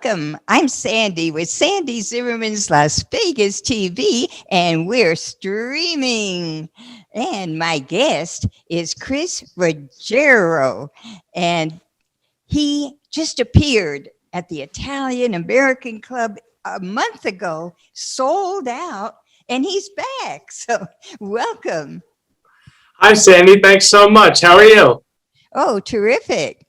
Welcome. I'm Sandy with Sandy Zimmerman's Las Vegas TV, and we're streaming. And my guest is RUGGGERIO, and he just appeared at the Italian American Club a month ago, sold out, and he's back. So welcome. Hi, Sandy. Thanks so much. How are you? Oh, terrific.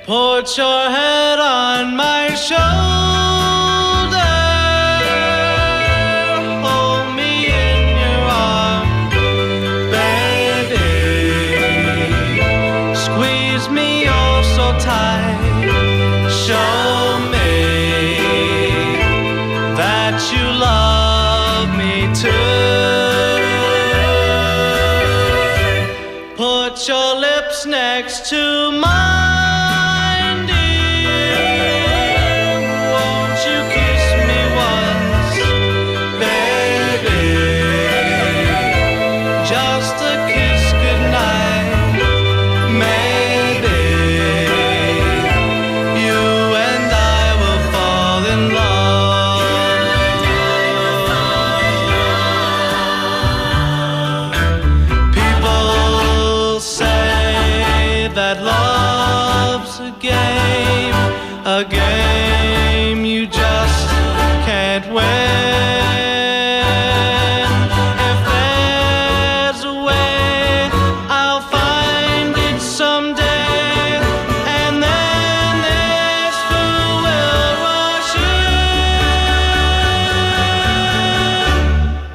Put your head on my shoulder, hold me in your arms, baby. Squeeze me oh so tight, show me that you love me too. Put your lips next to mine. A game you just can't win. If there's a way, I'll find it someday. And then this fool will rush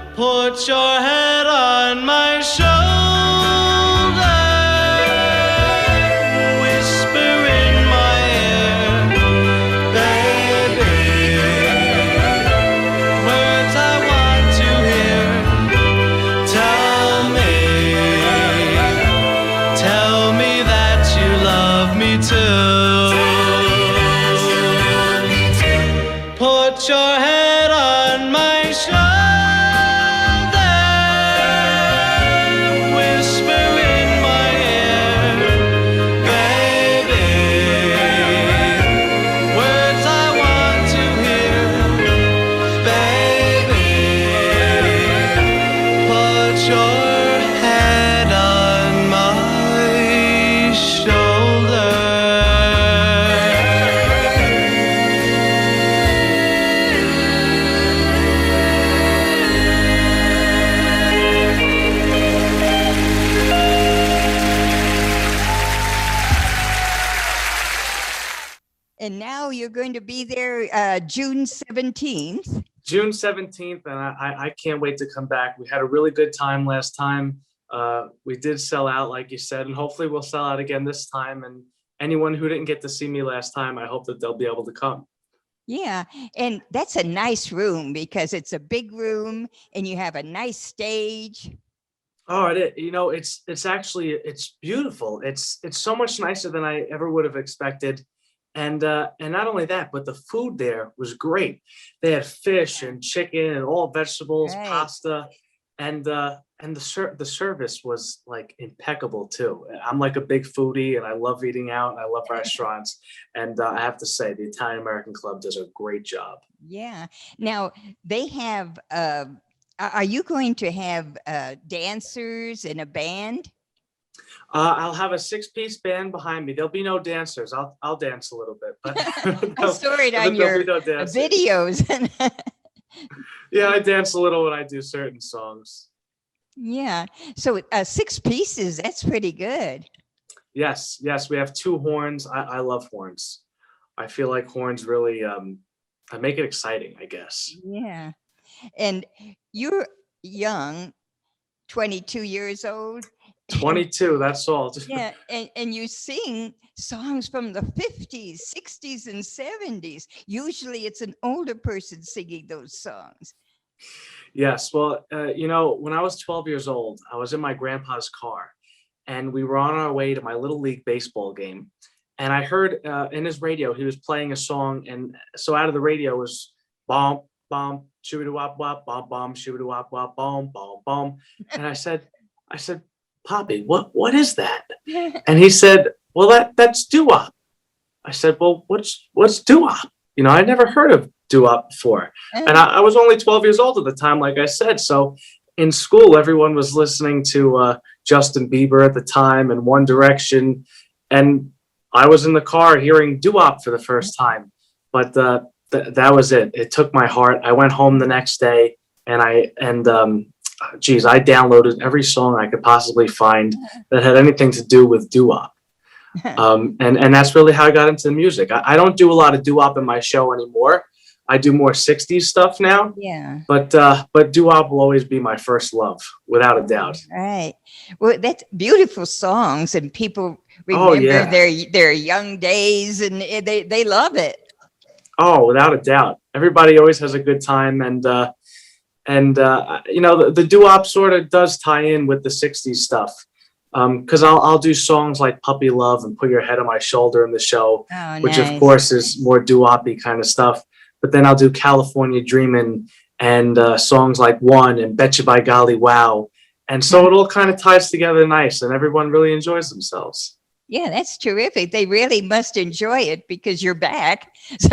in. Put your head on my shoulder. Put your head on my shoulder, whisper in my ear, baby, words I want to hear, baby. Put your head on my shoulder. And now you're going to be there June 17th. June 17th, and I can't wait to come back. We had a really good time last time. We did sell out, like you said, and hopefully we'll sell out again this time. And anyone who didn't get to see me last time, I hope that they'll be able to come. Yeah, and that's a nice room because it's a big room and you have a nice stage. Oh, it's actually, it's beautiful. It's so much nicer than I ever would have expected. And not only that, but the food there was great. They had fish and chicken and all vegetables, Right. pasta, and the service was like impeccable too. I'm like a big foodie and I love eating out. I love restaurants, and I have to say the Italian American Club does a great job. Yeah. Now they have, are you going to have dancers and a band? I'll have a 6-piece band behind me. There'll be no dancers. I'll dance a little bit, but I saw it on your videos. Yeah, I dance a little when I do certain songs. Yeah. So 6 pieces, that's pretty good. Yes, we have 2 horns. I love horns. I feel like horns really I make it exciting, I guess. Yeah. And you're young, 22 years old. 22, that's all. Yeah, and you sing songs from the 50s, 60s, and 70s. Usually it's an older person singing those songs. Yes, well, when I was 12 years old, I was in my grandpa's car, and we were on our way to my Little League baseball game. And I heard in his radio, he was playing a song. And so out of the radio was bump, bump, shooby wop wop bom bom, shooby wop wop bom bom bom. And I said, Poppy, what is that? And he said, well, that's doo-wop. I said, well, what's doo-wop? You know, I never heard of doo-wop before. And I was only 12 years old at the time, like I said. So in school, everyone was listening to Justin Bieber at the time and One Direction. And I was in the car hearing doo-wop for the first time. But that was it. It took my heart. I went home the next day and I downloaded every song I could possibly find that had anything to do with doo-wop. And that's really how I got into the music. I don't do a lot of doo-wop in my show anymore. I do more 60s stuff now. Yeah. But doo-wop will always be my first love, without a doubt. Right. Well, that's beautiful songs, and people remember their young days, and they love it. Oh, without a doubt. Everybody always has a good time, and you know, the doo-wop sort of does tie in with the 60s stuff. Because I'll do songs like Puppy Love and Put Your Head on My Shoulder in the show, which nice. Of course is more doo-wop-y kind of stuff. But then I'll do California Dreamin' and songs like One and Betcha by Golly Wow. And so it all kind of ties together nice, and everyone really enjoys themselves. Yeah, that's terrific. They really must enjoy it because you're back. So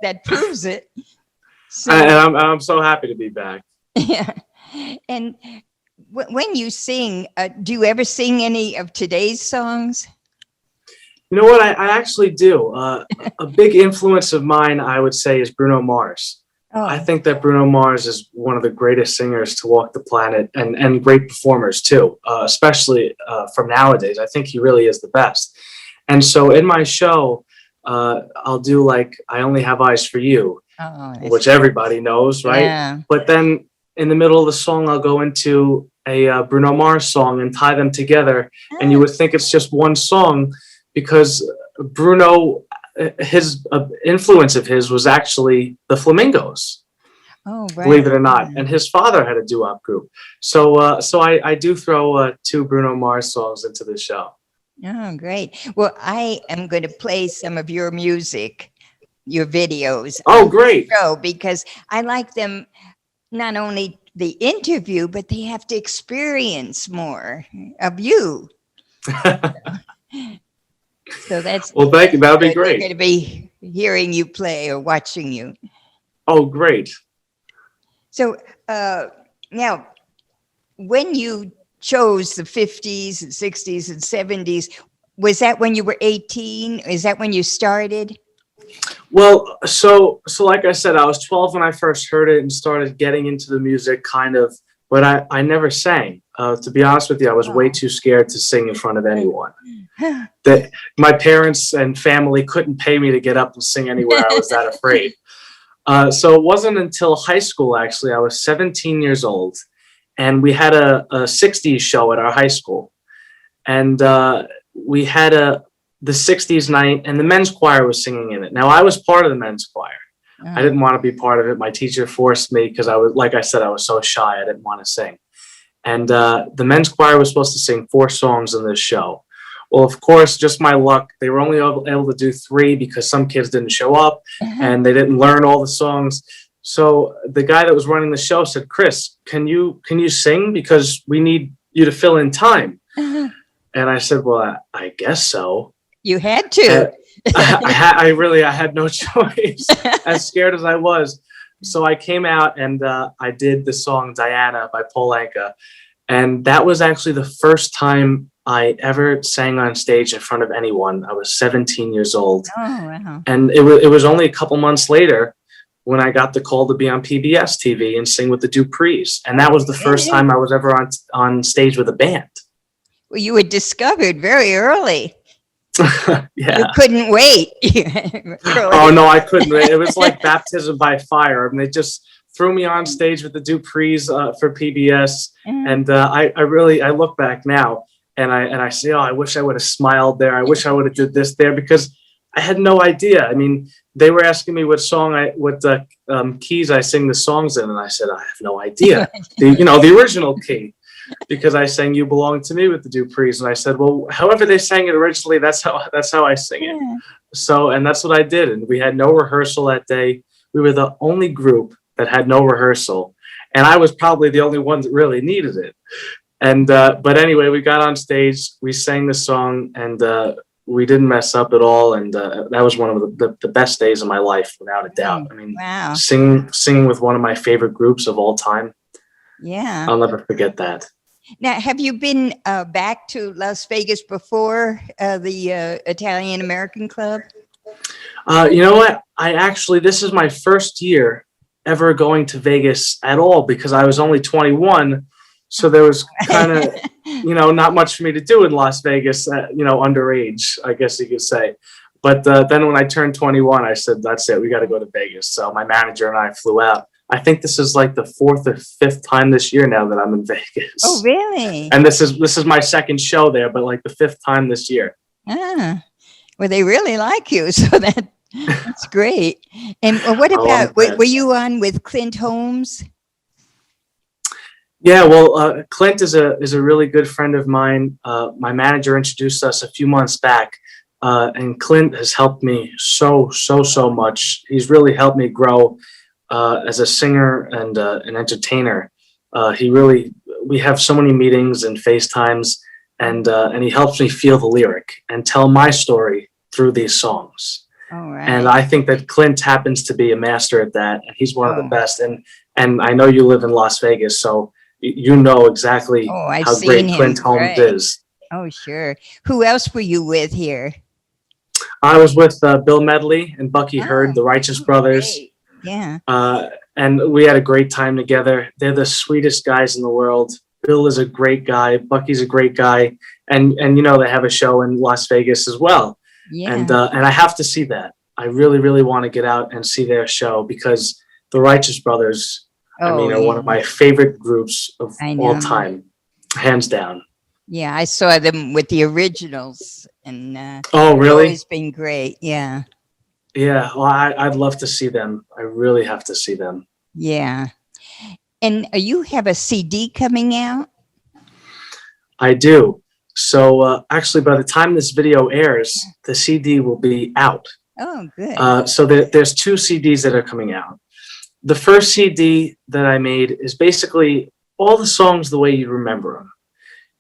that proves it. So, and I'm so happy to be back. Yeah. And when you sing, do you ever sing any of today's songs? You know what? I actually do. A big influence of mine, I would say, is Bruno Mars. Oh. I think that Bruno Mars is one of the greatest singers to walk the planet, and great performers too, especially from nowadays. I think he really is the best. And so in my show, I'll do like I Only Have Eyes for You, which everybody knows, right? Yeah. But then in the middle of the song, I'll go into a Bruno Mars song and tie them together. And you would think it's just one song, because Bruno, his influence of his was actually the Flamingos. Oh, right. Believe it or not. And his father had a doo-wop group. So I do throw 2 Bruno Mars songs into the show. Oh, great. Well, I am going to play some of your music, your videos. Oh, great. Because I like them, not only the interview, but they have to experience more of you. So that's well, thank you. That would be great. They're going to be hearing you play or watching you. Oh, great. So now, when you chose the 50s and 60s and 70s, was that when you were 18? Is that when you started? Well, so like I said, I was 12 when I first heard it and started getting into the music kind of, but I never sang. To be honest with you, I was way too scared to sing in front of anyone. My parents and family couldn't pay me to get up and sing anywhere. I was that afraid. So it wasn't until high school, actually. I was 17 years old, and we had a 60s show at our high school. And we had the 60s night, and the men's choir was singing in it. Now, I was part of the men's choir. I didn't want to be part of it. My teacher forced me because I was, like I said, I was so shy. I didn't want to sing. And the men's choir was supposed to sing 4 songs in this show. Well, of course, just my luck, they were only able to do 3 because some kids didn't show up and they didn't learn all the songs. So the guy that was running the show said, "Chris, can you sing? Because we need you to fill in time." And I said, "Well, I guess so." You had to. I had no choice, as scared as I was. So I came out and I did the song Diana by Paul Anka. And that was actually the first time I ever sang on stage in front of anyone. I was 17 years old. Oh, wow. And it was only a couple months later when I got the call to be on PBS TV and sing with the Duprees. And that was the first time I was ever on stage with a band. Well, you were discovered very early. Yeah. You couldn't wait. Oh, no, I couldn't. It was like baptism by fire. I mean, they just threw me on stage with the Duprees for PBS. And I look back now and I say, oh, I wish I would have smiled there. I wish I would have did this there, because I had no idea. I mean, they were asking me what keys I sing the songs in. And I said, I have no idea. The original key. Because I sang "You Belong to Me" with the Duprees, and I said, well, however they sang it originally, that's how I sing it. So, and that's what I did. And we had no rehearsal that day. We were the only group that had no rehearsal, and I was probably the only one that really needed it. And but anyway, we got on stage, we sang the song, and we didn't mess up at all. And that was one of the best days of my life, without a doubt. I mean, Wow. singing with one of my favorite groups of all time, Yeah. I'll never forget that. Now, have you been back to Las Vegas before the Italian American Club? You know what? This is my first year ever going to Vegas at all, because I was only 21. So there was kind of, not much for me to do in Las Vegas, underage, I guess you could say. But then when I turned 21, I said, that's it, we got to go to Vegas. So my manager and I flew out. I think this is like the 4th or 5th time this year now that I'm in Vegas. Oh, really? And this is my second show there, but like the 5th time this year. Ah, well, they really like you, so that's great. And what about, were you on with Clint Holmes? Yeah, well, Clint is a really good friend of mine. My manager introduced us a few months back, and Clint has helped me so much. He's really helped me grow as a singer and an entertainer. We have so many meetings and FaceTimes, and he helps me feel the lyric and tell my story through these songs. All right. And I think that Clint happens to be a master at that, and he's one of the best. And I know you live in Las Vegas, so you know exactly how great Clint Holmes is. Oh, sure. Who else were you with here? I was with Bill Medley and Bucky Hurd, the Righteous Brothers. Great. Yeah. And we had a great time together. They're the sweetest guys in the world. Bill is a great guy. Bucky's a great guy. And they have a show in Las Vegas as well. Yeah. And I have to see that. I really, really want to get out and see their show, because the Righteous Brothers, are one of my favorite groups of all time, hands down. Yeah, I saw them with the originals, and oh, really? It's been great. Yeah. Yeah, well, I'd love to see them. I really have to see them. Yeah. And you have a CD coming out? I do. So actually, by the time this video airs, the CD will be out. Oh, good. So there's 2 CDs that are coming out. The first CD that I made is basically all the songs the way you remember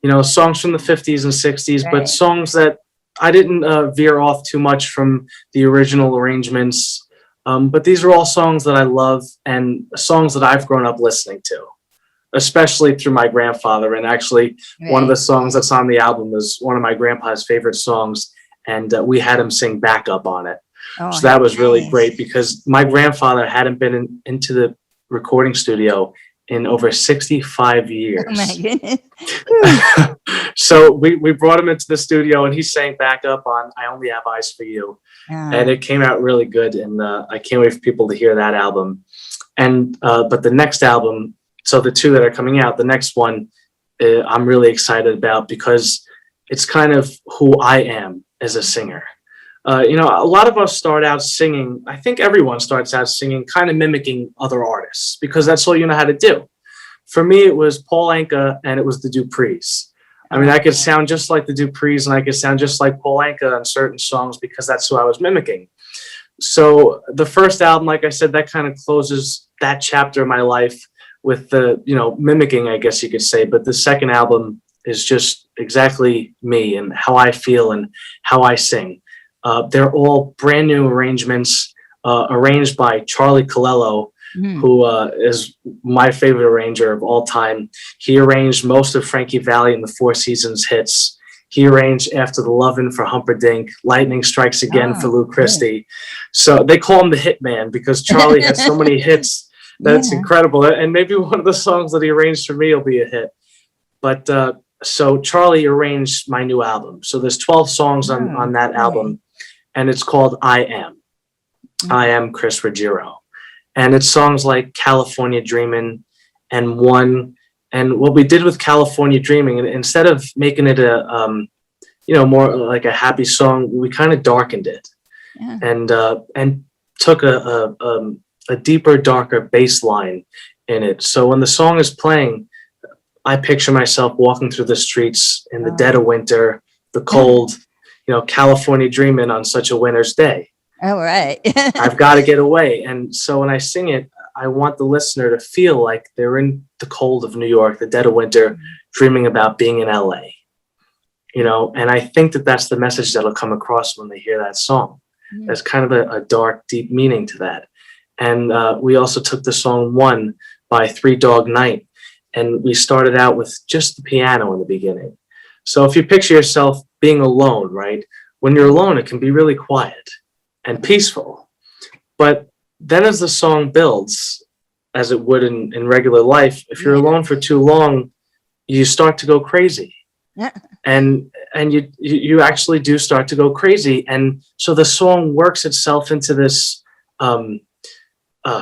them. Songs from the 50s and 60s, right, but songs that I didn't veer off too much from the original arrangements. But these are all songs that I love, and songs that I've grown up listening to, especially through my grandfather. And actually, one of the songs that's on the album is one of my grandpa's favorite songs, and we had him sing backup on it. Oh, so that was really great, because my grandfather hadn't been into the recording studio in over 65 years. Oh my goodness. So we brought him into the studio, and he sang backup on I Only Have Eyes for You. And it came out really good, and I can't wait for people to hear that album. And but the next album, so the 2 that are coming out, the next one I'm really excited about, because it's kind of who I am as a singer. A lot of us start out singing. I think everyone starts out singing, kind of mimicking other artists, because that's all you know how to do. For me, it was Paul Anka, and it was the Duprees. I mean, I could sound just like the Duprees, and I could sound just like Paul Anka on certain songs, because that's who I was mimicking. So the first album, like I said, that kind of closes that chapter of my life with the, mimicking, I guess you could say. But the second album is just exactly me and how I feel and how I sing. They're all brand new arrangements, arranged by Charlie Colello, who is my favorite arranger of all time. He arranged most of Frankie Valli and the Four Seasons hits. He arranged After the Lovin' for Humperdinck, Lightning Strikes Again for Lou Christie. So they call him the Hitman, because Charlie has so many hits that it's incredible. And maybe one of the songs that he arranged for me will be a hit. But so Charlie arranged my new album. So there's 12 songs on that album, and it's called I Am. I Am Chris Ruggiero. And it's songs like California Dreamin' and One. And what we did with California Dreaming, instead of making it a, more like a happy song, we kind of darkened it, and took a deeper, darker bass line in it. So when the song is playing, I picture myself walking through the streets in the dead of winter, the cold, California Dreaming on such a winter's day. All right. I've got to get away. And so when I sing it, I want the listener to feel like they're in the cold of New York, the dead of winter, dreaming about being in LA. And I think that that's the message that'll come across when they hear that song. There's kind of a dark, deep meaning to that. And we also took the song One by Three Dog Night, and we started out with just the piano in the beginning. So if you picture yourself being alone, right? When you're alone, it can be really quiet and peaceful. But then as the song builds, as it would in regular life, if you're alone for too long, you start to go crazy. And you actually do start to go crazy. And so the song works itself into this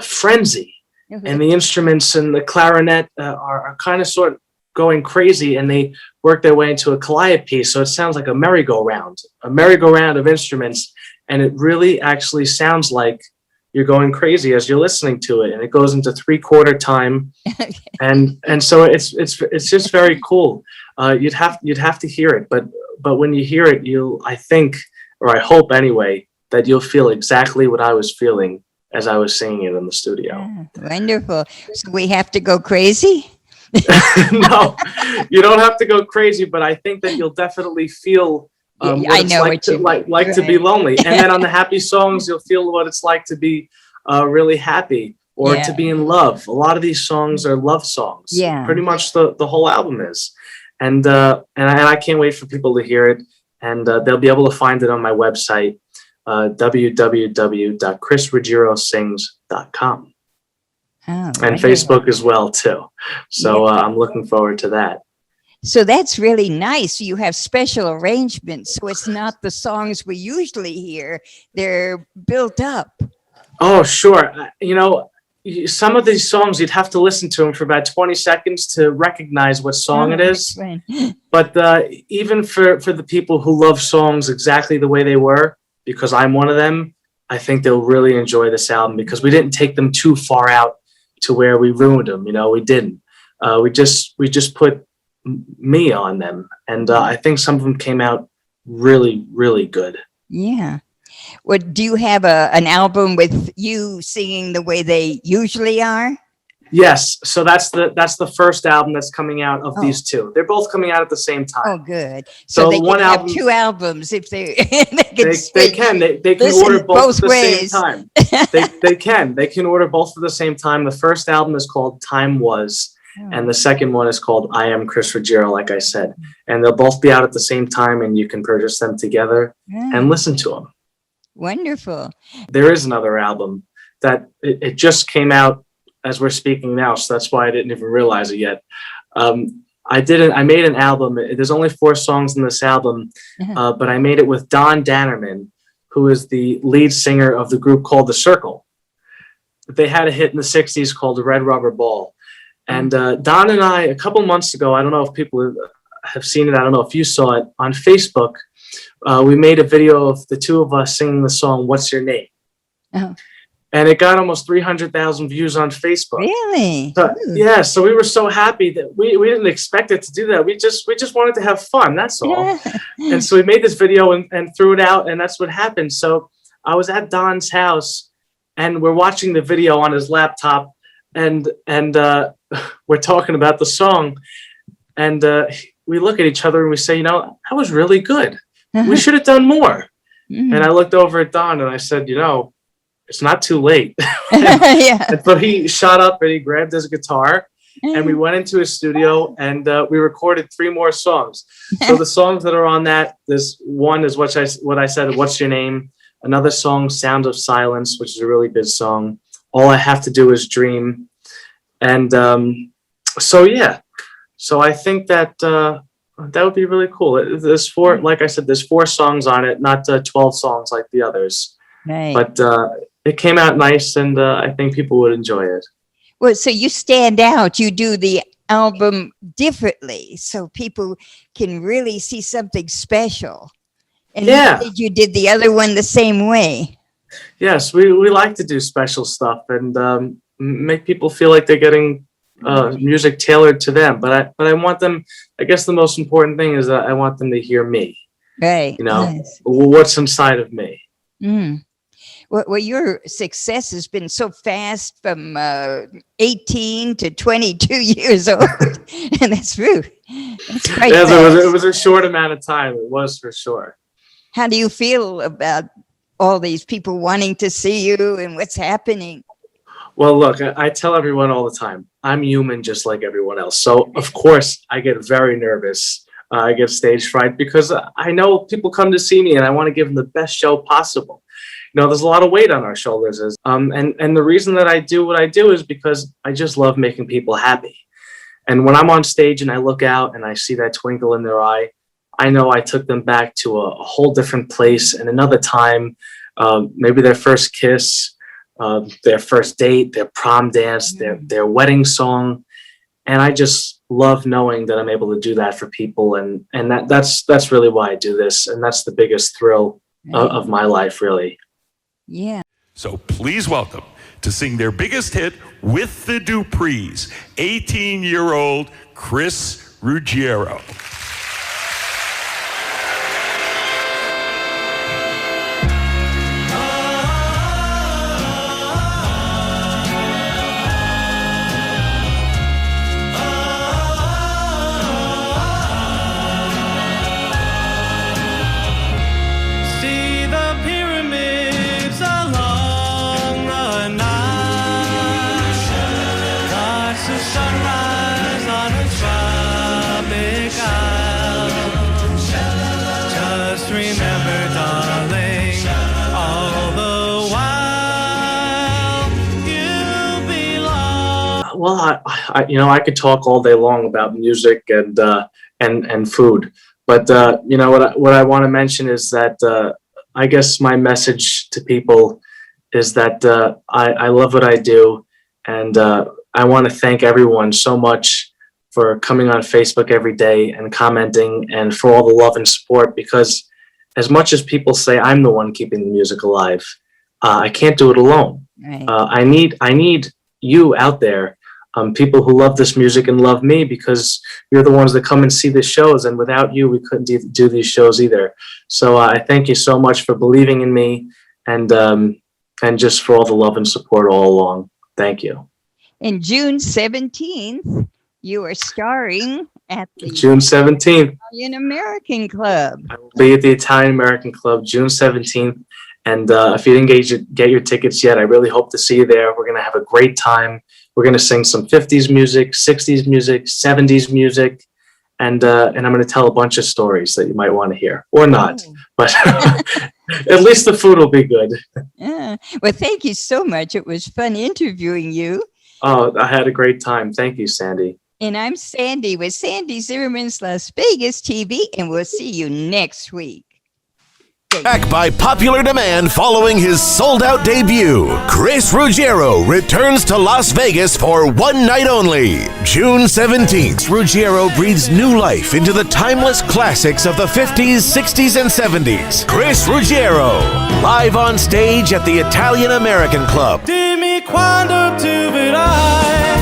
frenzy. And the instruments and the clarinet are kind of sort of going crazy, and they work their way into a calliope. So it sounds like a merry-go-round of instruments. And it really actually sounds like you're going crazy as you're listening to it. And it goes into 3/4 time. And so it's just very cool. You'd have to hear it. But when you hear it, I think, or I hope anyway, that you'll feel exactly what I was feeling as I was singing it in the studio. Wonderful. So we have to go crazy? No, you don't have to go crazy, but I think that you'll definitely feel what it's like to be lonely. And then on the happy songs, you'll feel what it's like to be really happy or to be in love. A lot of these songs are love songs. Yeah. Pretty much the whole album is. And I can't wait for people to hear it. And they'll be able to find it on my website, www.chrisruggierosings.com. And Facebook as well too. So I'm looking forward to that. So that's really nice. You have special arrangements, so it's not the songs we usually hear. They're built up. Oh, sure. Some of these songs, you'd have to listen to them for about 20 seconds to recognize what song it is. Right. But even for the people who love songs exactly the way they were, because I'm one of them, I think they'll really enjoy this album, because we didn't take them too far out to where we ruined them. We didn't. We just put me on them. And I think some of them came out really, really good. Yeah. Well, do you have an album with you singing the way they usually are? Yes. So that's the first album that's coming out of these two. They're both coming out at the same time. Oh, good. So they can have two albums if they they can. They can order both at the same time. They can order both at the same time. The first album is called Time Was. And the second one is called I Am Chris Ruggiero, like I said. And they'll both be out at the same time, and you can purchase them together and listen to them. Wonderful. There is another album that it just came out as we're speaking now, so that's why I didn't even realize it yet. I made an album. There's only 4 songs in this album, but I made it with Don Dannerman, who is the lead singer of the group called The Circle. They had a hit in the 60s called The Red Rubber Ball. And Don and I, a couple months ago, I don't know if people have seen it, I don't know if you saw it, on Facebook, we made a video of the two of us singing the song, What's Your Name? Oh. And it got almost 300,000 views on Facebook. Really? So we were so happy that we didn't expect it to do that. We just wanted to have fun, that's all. And so we made this video and threw it out, and that's what happened. So I was at Don's house, and we're watching the video on his laptop, and we're talking about the song, and we look at each other and we say, that was really good. We should have done more. And I looked over at Don and I said, it's not too late. And so he shot up and he grabbed his guitar, and we went into his studio, and we recorded 3 more songs. So the songs that are on that, this one is what I said, What's Your Name? Another song, Sound of Silence, which is a really good song. All I Have to Do Is Dream. And so I think that that would be really cool. There's 4, like I said, there's 4 songs on it, not 12 songs like the others. Right. But it came out nice, and I think people would enjoy it. Well, so you stand out. You do the album differently, so people can really see something special. And you did the other one the same way. Yes, we like to do special stuff and make people feel like they're getting music tailored to them. But I want them, I guess the most important thing is that I want them to hear me. Right. What's inside of me. Mm. Well, your success has been so fast from 18 to 22 years old. And that's true. That's quite Yes, fast. it was a short amount of time. It was for sure. How do you feel about all these people wanting to see you and what's happening? Well, look, I tell everyone all the time, I'm human just like everyone else. So, of course, I get very nervous. I get stage fright because I know people come to see me and I want to give them the best show possible. There's a lot of weight on our shoulders. And the reason that I do what I do is because I just love making people happy. And when I'm on stage and I look out and I see that twinkle in their eye, I know I took them back to a whole different place and another time, maybe their first kiss, their first date, their prom dance, their wedding song. And I just love knowing that I'm able to do that for people. And that's really why I do this. And that's the biggest thrill of my life, really. Yeah. So please welcome to sing their biggest hit with the Duprees, 18-year-old Chris Ruggiero. See the pyramids along the Nile. Watch the sunrise on a tropic isle. Just remember, darling, all the while you belong. Well, I could talk all day long about music and food. But what I want to mention is that I guess my message to people is that I love what I do, and I want to thank everyone so much for coming on Facebook every day and commenting, and for all the love and support. Because as much as people say I'm the one keeping the music alive, I can't do it alone. Right. I need you out there. People who love this music and love me, because you're the ones that come and see the shows, and without you we couldn't do these shows either. So I thank you so much for believing in me, and just for all the love and support all along. Thank you. And June 17th, you are starring at the June 17th, Italian American Club. I will be at the Italian American Club June 17th. And if you didn't get your tickets yet, I really hope to see you there. We're going to have a great time. We're going to sing some 50s music, 60s music, 70s music, and I'm going to tell a bunch of stories that you might want to hear, or not. Oh. But at least the food will be good. Yeah. Well, thank you so much. It was fun interviewing you. Oh, I had a great time. Thank you, Sandy. And I'm Sandy with Sandy Zimmerman's Las Vegas TV, and we'll see you next week. Back by popular demand following his sold-out debut, Chris Ruggiero returns to Las Vegas for one night only. June 17th, Ruggiero breathes new life into the timeless classics of the 50s, 60s, and 70s. Chris Ruggiero, live on stage at the Italian American Club. Dimmi quando tu vedrai